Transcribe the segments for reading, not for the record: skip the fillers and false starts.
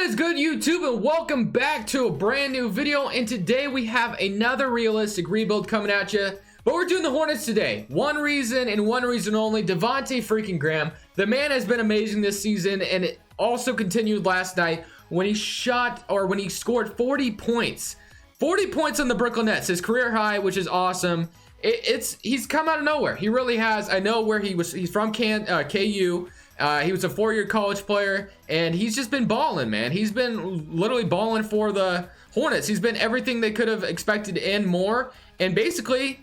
is good, YouTube, and welcome back to a brand new video. And today we have another realistic rebuild coming at you, but we're doing the Hornets today. One reason and one reason only: Devonte freaking Graham. The man has been amazing this season, and it also continued last night when he scored 40 points. 40 points on the Brooklyn Nets, his career high, which is awesome. He's come out of nowhere. He really has. I know where he was. He's from KU. He was a 4-year college player, and he's just been balling, man. He's been literally balling for the Hornets. He's been everything they could have expected and more. And basically,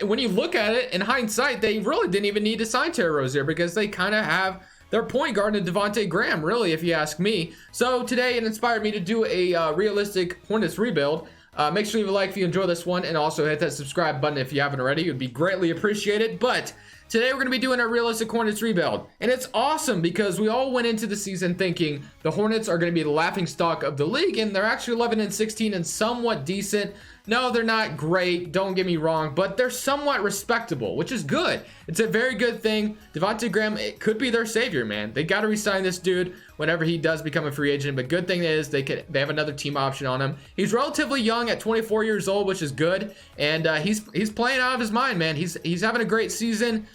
when you look at it in hindsight, they really didn't even need to sign Terry Rozier because they kind of have their point guard in Devonte Graham, really, if you ask me. So today, it inspired me to do a realistic Hornets rebuild. Make sure you leave a like if you enjoy this one, and also hit that subscribe button if you haven't already. It would be greatly appreciated. But today we're going to be doing a realistic Hornets rebuild, and it's awesome because we all went into the season thinking the Hornets are going to be the laughingstock of the league, and they're actually 11-16 and somewhat decent. No, they're not great, don't get me wrong, but they're somewhat respectable, which is good. It's a very good thing. Devonte Graham, it could be their savior, man. They got to re-sign this dude whenever he does become a free agent, but good thing is they have another team option on him. He's relatively young at 24 years old, which is good, and he's playing out of his mind, man. He's having a great season.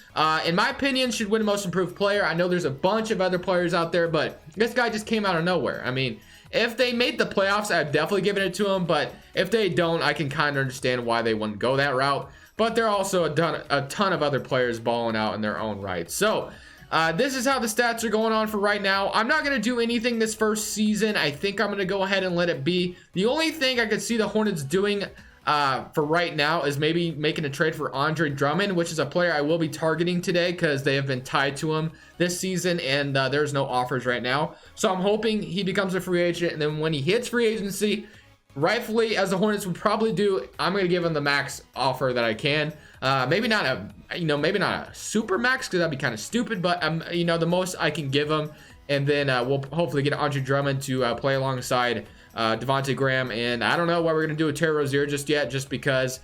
In my opinion, should win most improved player. I know there's a bunch of other players out there, but this guy just came out of nowhere. I mean, if they made the playoffs, I'd definitely given it to them, but if they don't, I can kind of understand why they wouldn't go that route. But there are also a ton of other players balling out in their own right. So this is how the stats are going on for right now. I'm not going to do anything this first season. I think I'm going to go ahead and let it be. The only thing I could see the Hornets doing for right now is maybe making a trade for Andre Drummond, which is a player I will be targeting today because they have been tied to him this season, and there's no offers right now. So I'm hoping he becomes a free agent, and then when he hits free agency, rightfully, as the Hornets would probably do, I'm going to give him the max offer that I can. Maybe not a super max because that'd be kind of stupid, but the most I can give him, and then we'll hopefully get Andre Drummond to play alongside Devonte Graham. And I don't know what we're going to do with Terry Rozier just yet, just because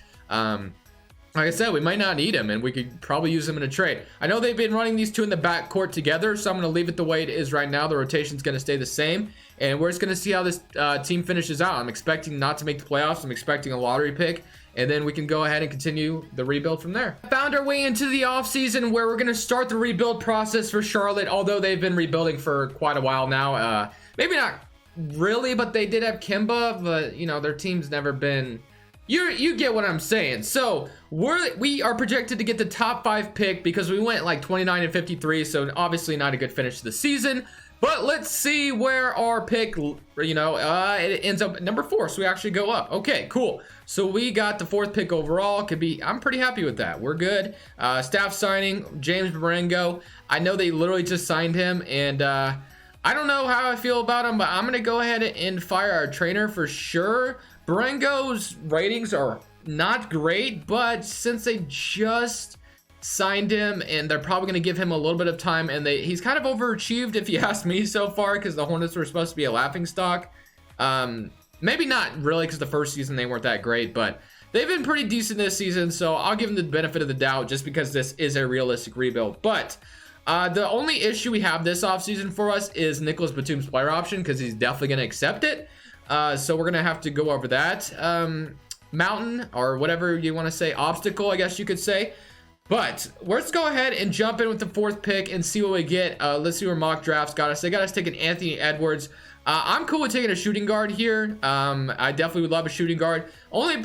like I said, we might not need him, and we could probably use him in a trade. I know they've been running these two in the backcourt together, so I'm going to leave it the way it is right now. The rotation's going to stay the same, and we're just going to see how this team finishes out. I'm expecting not to make the playoffs. I'm expecting a lottery pick, and then we can go ahead and continue the rebuild from there. Found our way into the offseason where we're going to start the rebuild process for Charlotte, although they've been rebuilding for quite a while now. Maybe not really, but they did have Kemba, but, their team's never been... You get what I'm saying. So we are projected to get the top 5 pick because we went like 29-53, so obviously not a good finish to the season. But let's see where our pick, it ends up at number 4, so we actually go up. Okay, cool. So we got the 4th pick overall. I'm pretty happy with that. We're good. Staff signing, James Marengo. I know they literally just signed him, and I don't know how I feel about him, but I'm gonna go ahead and fire our trainer for sure. Marengo's ratings are not great, but since they just signed him and they're probably going to give him a little bit of time, and he's kind of overachieved if you ask me so far, because the Hornets were supposed to be a laughingstock. Maybe not really, because the first season they weren't that great, but they've been pretty decent this season, so I'll give them the benefit of the doubt just because this is a realistic rebuild. But the only issue we have this offseason for us is Nicholas Batum's player option, because he's definitely going to accept it. So we're gonna have to go over that mountain, or whatever you want to say, obstacle, I guess you could say. But let's go ahead and jump in with the 4th pick and see what we get. Let's see where mock drafts got us. They got us taking Anthony Edwards. I'm cool with taking a shooting guard here. I definitely would love a shooting guard. Only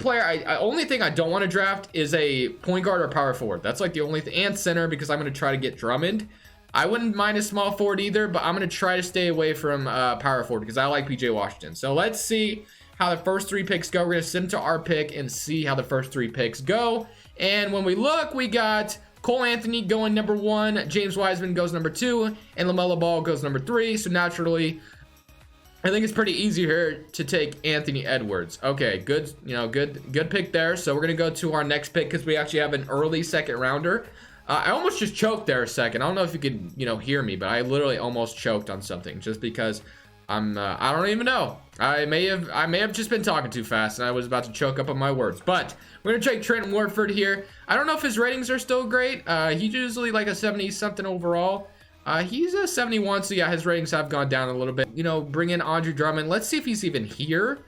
thing I don't want to draft is a point guard or power forward. That's like the only thing, and center, because I'm going to try to get Drummond. I wouldn't mind a small forward either, but I'm going to try to stay away from power forward because I like PJ Washington. So let's see how the first 3 picks go. We're going to send to our pick and see how the first 3 picks go. And when we look, we got Cole Anthony going number 1, James Wiseman goes number 2, and LaMelo Ball goes number 3. So naturally, I think it's pretty easy here to take Anthony Edwards. Okay, good, good pick there. So we're going to go to our next pick because we actually have an early 2nd rounder. I almost just choked there a second. I don't know if you could, hear me, but I literally almost choked on something just because I don't even know. I may have just been talking too fast and I was about to choke up on my words. But we're going to take Trent Warford here. I don't know if his ratings are still great. He's usually like a 70 something overall. He's a 71, so yeah, his ratings have gone down a little bit. You know, bring in Andre Drummond. Let's see if he's even here.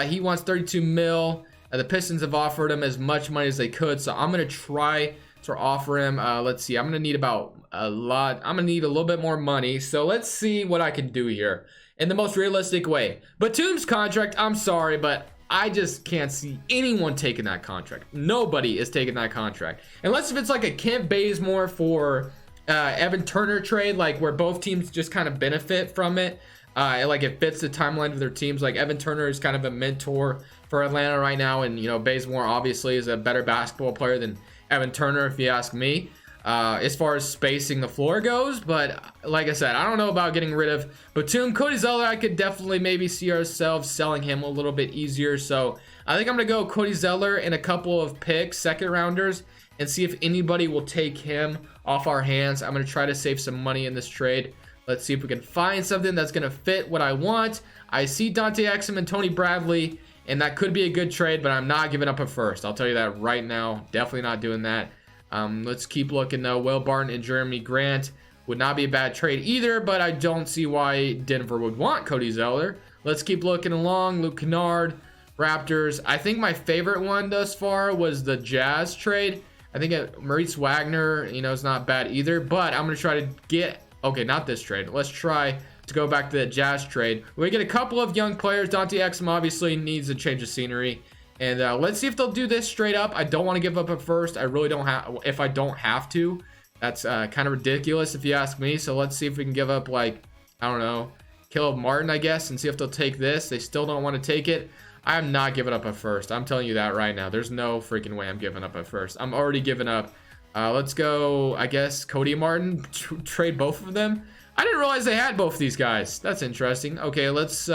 He wants 32 mil. The Pistons have offered him as much money as they could, so I'm going to try to offer him. Let's see. I'm going to need about a lot. I'm going to need a little bit more money, so let's see what I can do here in the most realistic way. Batum's contract, I'm sorry, but I just can't see anyone taking that contract. Nobody is taking that contract. Unless if it's like a Kent Bazemore for Evan Turner trade, like where both teams just kind of benefit from it. Like it fits the timeline of their teams. Like Evan Turner is kind of a mentor for Atlanta right now, and you know Bazemore obviously is a better basketball player than Evan Turner, if you ask me, as far as spacing the floor goes. But like I said, I don't know about getting rid of Batum. Cody Zeller, I could definitely maybe see ourselves selling him a little bit easier. So I think I'm gonna go Cody Zeller and a couple of picks, second rounders, and see if anybody will take him off our hands. I'm gonna try to save some money in this trade. Let's see if we can find something that's going to fit what I want. I see Dante Exum and Tony Bradley, and that could be a good trade, but I'm not giving up a first. I'll tell you that right now. Definitely not doing that. Let's keep looking, though. Will Barton and Jeremy Grant would not be a bad trade either, but I don't see why Denver would want Cody Zeller. Let's keep looking along. Luke Kennard, Raptors. I think my favorite one thus far was the Jazz trade. I think Maurice Wagner, you know, is not bad either, but I'm going to try to get... Okay, not this trade. Let's try to go back to the Jazz trade. We get a couple of young players. Dante Exum obviously needs a change of scenery. And let's see if they'll do this straight up. I don't want to give up a first. I really don't have... If I don't have to, that's kind of ridiculous if you ask me. So let's see if we can give up, like, I don't know, Caleb Martin, I guess, and see if they'll take this. They still don't want to take it. I'm not giving up a first. I'm telling you that right now. There's no freaking way I'm giving up a first. I'm already giving up. Let's go, I guess, Cody Martin, trade both of them. I didn't realize they had both these guys. That's interesting. Okay, let's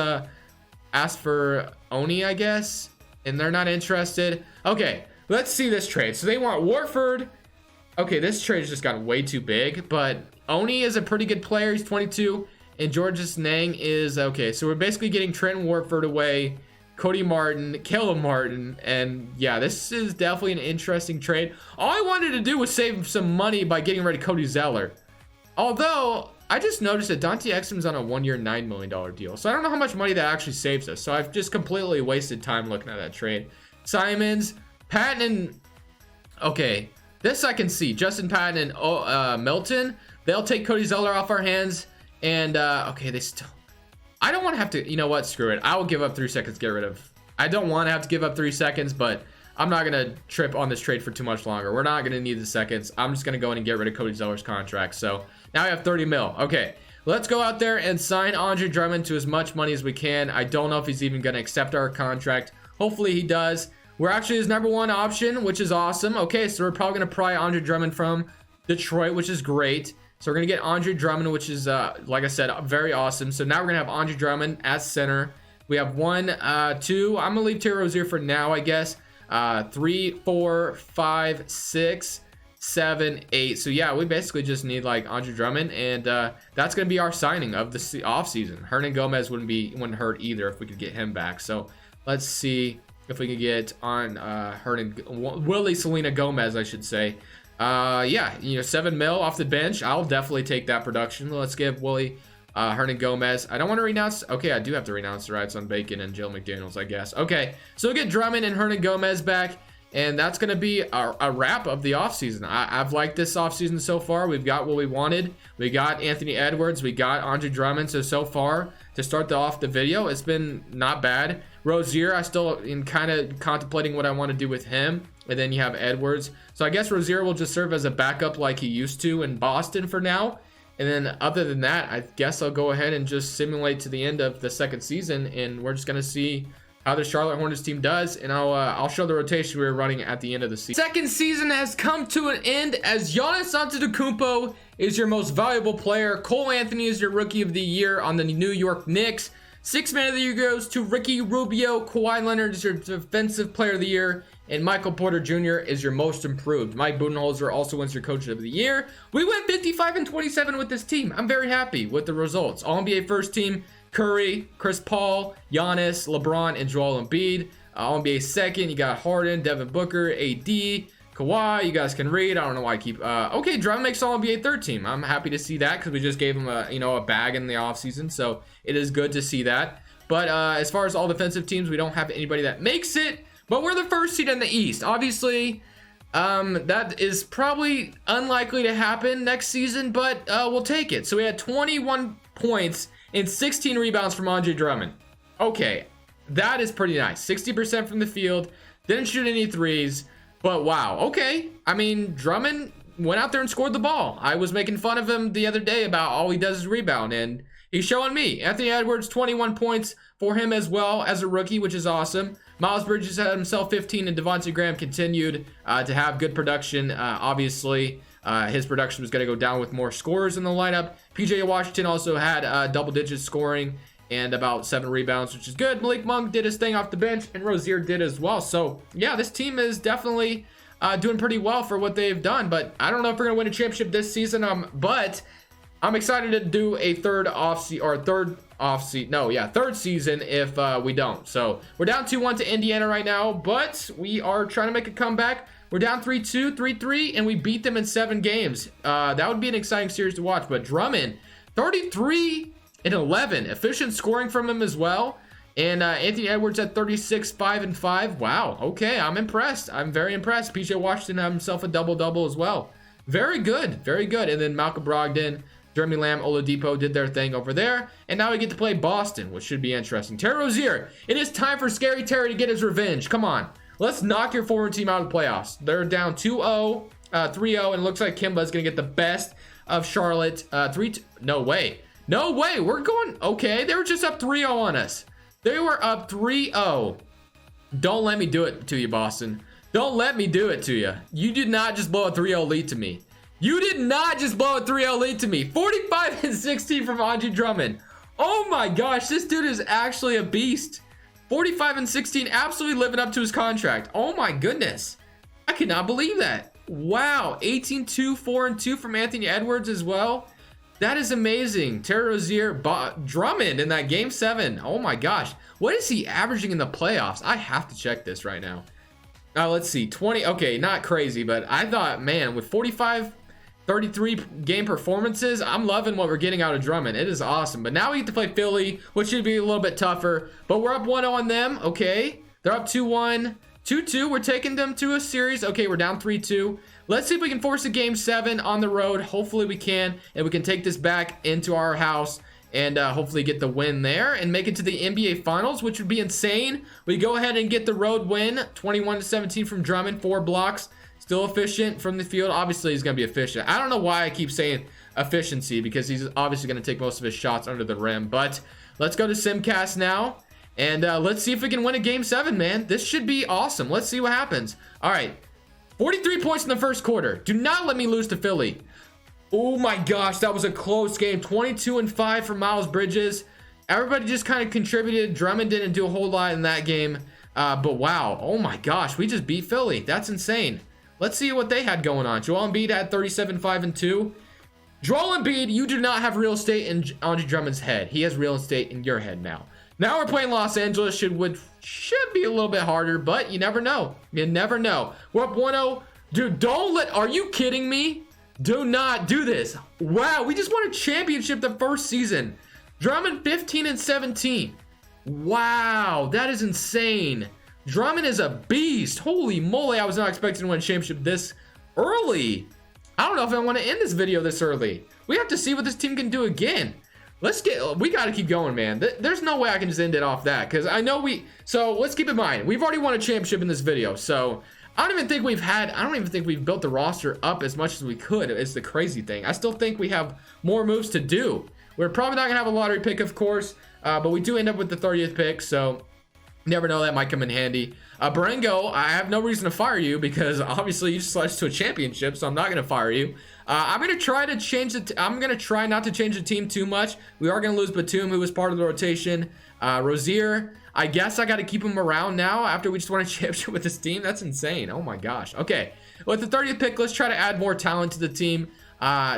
ask for Oni, I guess, and they're not interested. Okay, let's see this trade. So they want Warford. Okay, this trade just got way too big, but Oni is a pretty good player. He's 22, and Georges Nang is, okay, so we're basically getting Trent Warford away, Cody Martin, Caleb Martin, and yeah, this is definitely an interesting trade. All I wanted to do was save some money by getting rid of Cody Zeller. Although, I just noticed that Dante Exum's on a one-year, $9 million deal. So I don't know how much money that actually saves us. So I've just completely wasted time looking at that trade. Simons, Patton, and... Okay, this I can see. Justin Patton and Milton, they'll take Cody Zeller off our hands. And, okay, they still... I don't want to have to, you know what, screw it. I will give up 3 seconds to get rid of. I don't want to have to give up 3 seconds, but I'm not going to trip on this trade for too much longer. We're not going to need the seconds. I'm just going to go in and get rid of Cody Zeller's contract. So now we have 30 mil. Okay, let's go out there and sign Andre Drummond to as much money as we can. I don't know if he's even going to accept our contract. Hopefully he does. We're actually his #1 option, which is awesome. Okay, so we're probably going to pry Andre Drummond from Detroit, which is great. So we're going to get Andre Drummond, which is, like I said, very awesome. So now we're going to have Andre Drummond at center. We have 1, 2. I'm going to leave Terry Rozier for now, I guess. 3, 4, 5, 6, 7, 8. So yeah, we basically just need like Andre Drummond, and that's going to be our signing of the offseason. Hernan Gomez wouldn't hurt either if we could get him back. So let's see if we can get on Willie Selena Gomez, I should say. Yeah, you know, 7 mil off the bench. I'll definitely take that production. Let's give Willie Hernan Gomez. I don't want to renounce. Okay, I do have to renounce the rights on Bacon and Jill McDaniels, I guess. Okay, so we'll get Drummond and Hernan Gomez back, and that's going to be a wrap of the offseason. I've liked this offseason so far. We've got what we wanted. We got Anthony Edwards. We got Andre Drummond. So far, to start off the video, it's been not bad. Rozier, I still am kind of contemplating what I want to do with him. And then you have Edwards. So I guess Rozier will just serve as a backup like he used to in Boston for now. And then other than that, I guess I'll go ahead and just simulate to the end of the second season. And we're just going to see how the Charlotte Hornets team does. And I'll show the rotation we were running at the end of the season. Second season has come to an end as Giannis Antetokounmpo is your most valuable player. Cole Anthony is your rookie of the year on the New York Knicks. Sixth man of the year goes to Ricky Rubio. Kawhi Leonard is your defensive player of the year. And Michael Porter Jr. is your most improved. Mike Budenholzer also wins your coach of the year. We went 55-27 with this team. I'm very happy with the results. All-NBA first team, Curry, Chris Paul, Giannis, LeBron, and Joel Embiid. All-NBA second, you got Harden, Devin Booker, AD, Kawhi, you guys can read. I don't know why I keep okay, Drummond makes all NBA third team. I'm happy to see that because we just gave him a, you know, a bag in the offseason, so it is good to see that. But as far as all defensive teams, we don't have anybody that makes it, but we're the first seed in the East. Obviously, that is probably unlikely to happen next season, but we'll take it. So we had 21 points and 16 rebounds from Andre Drummond. Okay, that is pretty nice. 60% from the field, didn't shoot any threes. But wow, okay. I mean, Drummond went out there and scored the ball. I was making fun of him the other day about all he does is rebound, and he's showing me. Anthony Edwards, 21 points for him as well as a rookie, which is awesome. Miles Bridges had himself 15, and Devonte Graham continued to have good production. Obviously, his production was going to go down with more scorers in the lineup. PJ Washington also had double-digit scoring and about 7 rebounds, which is good. Malik Monk did his thing off the bench, and Rozier did as well. So yeah, this team is definitely doing pretty well for what they've done, but I don't know if we're gonna win a championship this season. But I'm excited to do a third season if we don't. So we're down 2-1 to Indiana right now, but we are trying to make a comeback. We're down 3-2, 3-3, and we beat them in 7 games. That would be an exciting series to watch. But Drummond, 33 and 11, efficient scoring from him as well. And Anthony Edwards at 36, 5 and 5. Wow, okay, I'm impressed. I'm very impressed. PJ Washington had himself a double-double as well. Very good, very good. And then Malcolm Brogdon, Jeremy Lamb, Oladipo did their thing over there. And now we get to play Boston, which should be interesting. Terry Rozier, it is time for Scary Terry to get his revenge. Come on, let's knock your forward team out of the playoffs. They're down 2-0, 3-0, and it looks like Kemba is going to get the best of Charlotte. 3-2, no way. No way, we're going, okay, they were just up 3-0 on us. They were up 3-0. Don't let me do it to you, Boston. Don't let me do it to you. You did not just blow a 3-0 lead to me. You did not just blow a 3-0 lead to me. 45 and 16 from Andre Drummond. Oh my gosh, this dude is actually a beast. 45 and 16, absolutely living up to his contract. Oh my goodness. I cannot believe that. Wow, 18-2, 4-2 from Anthony Edwards as well. That is amazing. Terry Rozier, Drummond in that game 7. Oh my gosh. What is he averaging in the playoffs? I have to check this right now. Let's see. 20. Okay, not crazy, but I thought, man, with 45, 33 game performances, I'm loving what we're getting out of Drummond. It is awesome. But now we get to play Philly, which should be a little bit tougher. But we're up 1-0 on them. Okay. They're up 2-1. 2-2. We're taking them to a series. Okay, we're down 3-2. Let's see if we can force a game 7 on the road. Hopefully we can, and we can take this back into our house and hopefully get the win there and make it to the NBA Finals, which would be insane. We go ahead and get the road win, 21-17 from Drummond, 4 blocks. Still efficient from the field. Obviously, he's going to be efficient. I don't know why I keep saying efficiency because he's obviously going to take most of his shots under the rim. But let's go to Simcast now, and let's see if we can win a game 7, man. This should be awesome. Let's see what happens. All right. 43 points in the first quarter. Do not let me lose to Philly. Oh my gosh, that was a close game. 22 and 5 for Miles Bridges. Everybody just kind of contributed. Drummond didn't do a whole lot in that game. But wow, oh my gosh, we just beat Philly. That's insane. Let's see what they had going on. Joel Embiid had 37, 5 and 2. Joel Embiid, you do not have real estate in Andre Drummond's head. He has real estate in your head now. Now we're playing Los Angeles. Should be a little bit harder, but you never know. You never know. We're up 1-0. Dude, don't let... Are you kidding me? Do not do this. Wow, we just won a championship the first season. Drummond 15 and 17. Wow, that is insane. Drummond is a beast. Holy moly, I was not expecting to win a championship this early. I don't know if I want to end this video this early. We have to see what this team can do again. We got to keep going, man. There's no way I can just end it off that because I know so let's keep in mind, we've already won a championship in this video. So I don't even think we've built the roster up as much as we could. It's the crazy thing. I still think we have more moves to do. We're probably not going to have a lottery pick, of course, but we do end up with the 30th pick. So never know, that might come in handy. Berengo, I have no reason to fire you because obviously you just led us to a championship, so I'm not going to fire you. I'm going to try to change I'm going to try not to change the team too much. We are going to lose Batum, who was part of the rotation. Rozier, I guess I got to keep him around now after we just won a championship with this team. That's insane. Oh my gosh. Okay, with the 30th pick, let's try to add more talent to the team.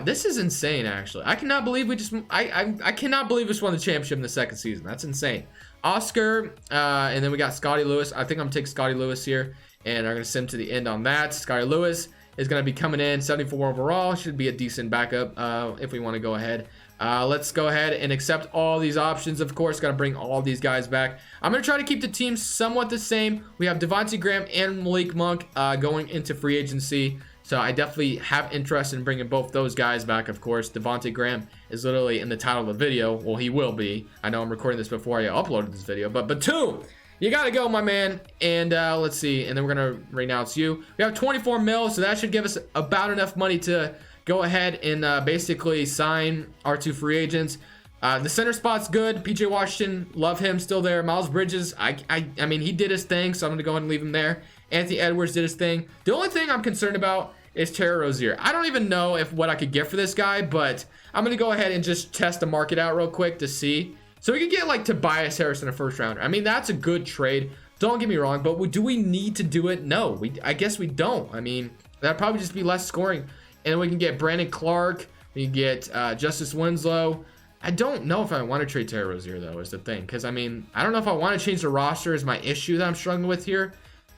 This is insane, actually. I cannot believe I cannot believe we just won the championship in the second season. That's insane. Oscar, and then we got Scotty Lewis. I think I'm gonna take Scotty Lewis here. and are going to sim to the end on that. Sky Lewis is going to be coming in 74 overall. Should be a decent backup if we want to go ahead. Let's go ahead and accept all these options. Of course, got to bring all these guys back. I'm going to try to keep the team somewhat the same. We have Devonte Graham and Malik Monk going into free agency. So I definitely have interest in bringing both those guys back, of course. Devonte Graham is literally in the title of the video. Well, he will be. I know I'm recording this before I uploaded this video. But Batum, you got to go, my man. And let's see. And then we're going to renounce you. We have 24 mil, so that should give us about enough money to go ahead and basically sign our 2 free agents. The center spot's good. PJ Washington, love him, still there. Miles Bridges, I mean, he did his thing, so I'm going to go ahead and leave him there. Anthony Edwards did his thing. The only thing I'm concerned about is Terry Rozier. I don't even know what I could get for this guy, but I'm going to go ahead and just test the market out real quick to see. So we could get like Tobias Harris in a first rounder. I mean, that's a good trade. Don't get me wrong, but do we need to do it? No, I guess we don't. I mean, that'd probably just be less scoring. And we can get Brandon Clark. We can get Justice Winslow. I don't know if I want to trade Terry Rozier, though, is the thing. Because, I mean, I don't know if I want to change the roster is my issue that I'm struggling with here.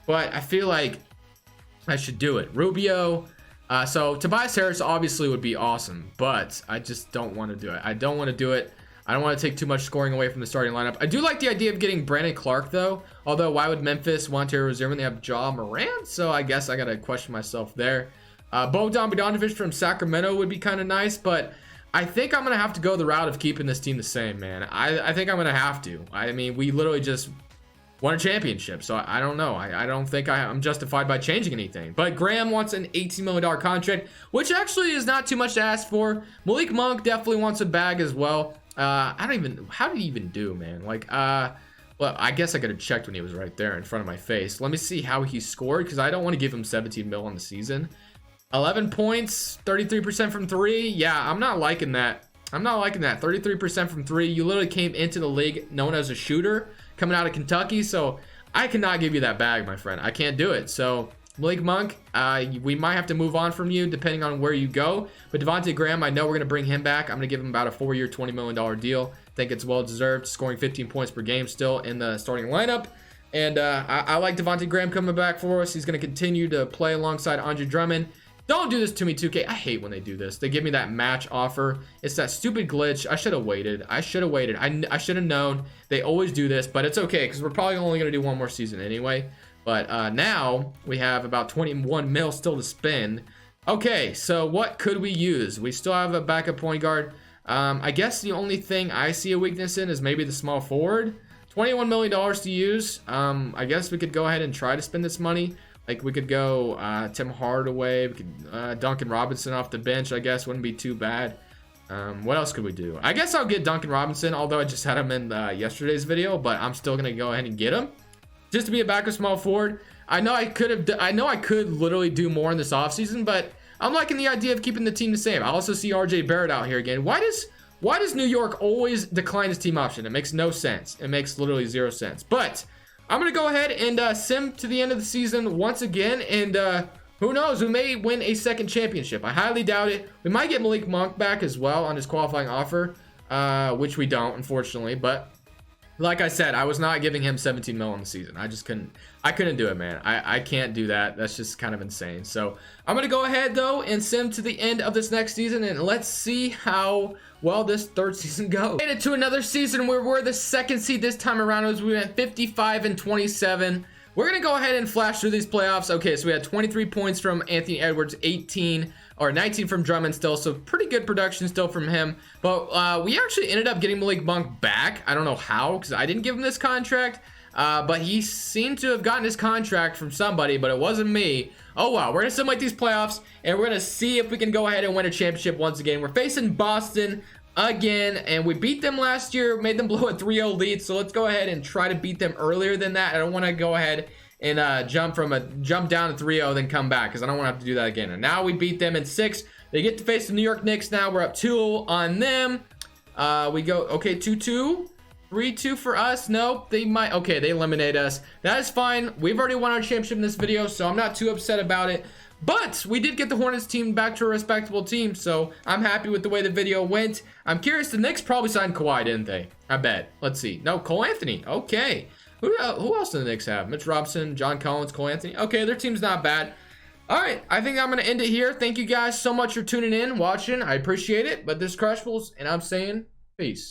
But I feel like I should do it. Rubio. So Tobias Harris obviously would be awesome. But I just don't want to do it. I don't want to do it. I don't want to take too much scoring away from the starting lineup. I do like the idea of getting Brandon Clark, though. Although, why would Memphis want Terry Rozier when they have Ja Morant? So I guess I got to question myself there. Bogdan Bogdanovic from Sacramento would be kind of nice, but I think I'm going to have to go the route of keeping this team the same, man. I think I'm going to have to. I mean, we literally just won a championship, so I don't know. I don't think I'm justified by changing anything. But Graham wants an $18 million contract, which actually is not too much to ask for. Malik Monk definitely wants a bag as well. How did he even do, man? Like, well, I guess I could have checked when he was right there in front of my face. Let me see how he scored, because I don't want to give him 17 mil on the season. 11 points, 33% from 3. Yeah, I'm not liking that. 33% from 3. You literally came into the league known as a shooter coming out of Kentucky. So I cannot give you that bag, my friend. I can't do it. So Malik Monk, we might have to move on from you depending on where you go. But Devonte Graham, I know we're going to bring him back. I'm going to give him about a 4-year, $20 million deal. I think it's well deserved, scoring 15 points per game still in the starting lineup. And I like Devonte Graham coming back for us. He's going to continue to play alongside Andre Drummond. Don't do this to me, 2K. I hate when they do this. They give me that match offer. It's that stupid glitch. I should have waited. I should have known. They always do this, but it's okay because we're probably only going to do one more season anyway. But now we have about 21 mil still to spend. Okay, so what could we use? We still have a backup point guard. I guess the only thing I see a weakness in is maybe the small forward. $21 million to use. I guess we could go ahead and try to spend this money. Like, we could go Tim Hardaway, we could Duncan Robinson off the bench, I guess. Wouldn't be too bad. What else could we do? I guess I'll get Duncan Robinson, although I just had him in yesterday's video, but I'm still going to go ahead and get him. Just to be a backup small forward. I know I could literally do more in this offseason, but I'm liking the idea of keeping the team the same. I also see RJ Barrett out here again. Why does New York always decline his team option? It makes no sense. It makes literally 0 sense. But I'm going to go ahead and sim to the end of the season once again. And who knows? We may win a second championship. I highly doubt it. We might get Malik Monk back as well on his qualifying offer, which we don't, unfortunately. But like I said, I was not giving him 17 mil on the season. I just couldn't. I couldn't do it, man. I can't do that. That's just kind of insane. So I'm going to go ahead, though, and sim to the end of this next season. And let's see how well this third season goes. Made it to another season where we're the second seed this time around. As we went 55-27. We're going to go ahead and flash through these playoffs. Okay, so we had 23 points from Anthony Edwards, 19 from Drummond still, so pretty good production still from him. But we actually ended up getting Malik Monk back. I don't know how, because I didn't give him this contract. But he seemed to have gotten his contract from somebody, but it wasn't me. Oh, wow. We're going to simulate these playoffs, and we're going to see if we can go ahead and win a championship once again. We're facing Boston again, and we beat them last year, made them blow a 3-0 lead. So let's go ahead and try to beat them earlier than that. I don't want to go ahead and jump down to 3-0, then come back, because I don't want to have to do that again. And now we beat them in 6. They get to face the New York Knicks now. We're up 2 on them. We go, okay, 2-2. 3-2 for us. Nope, they might. Okay, they eliminate us. That is fine. We've already won our championship in this video, so I'm not too upset about it. But we did get the Hornets team back to a respectable team, so I'm happy with the way the video went. I'm curious, the Knicks probably signed Kawhi, didn't they? I bet. Let's see. No, Cole Anthony. Okay. Who else do the Knicks have? Mitch Robinson, John Collins, Cole Anthony. Okay, their team's not bad. All right, I think I'm going to end it here. Thank you guys so much for tuning in, watching. I appreciate it. But this is Crushables, and I'm saying peace.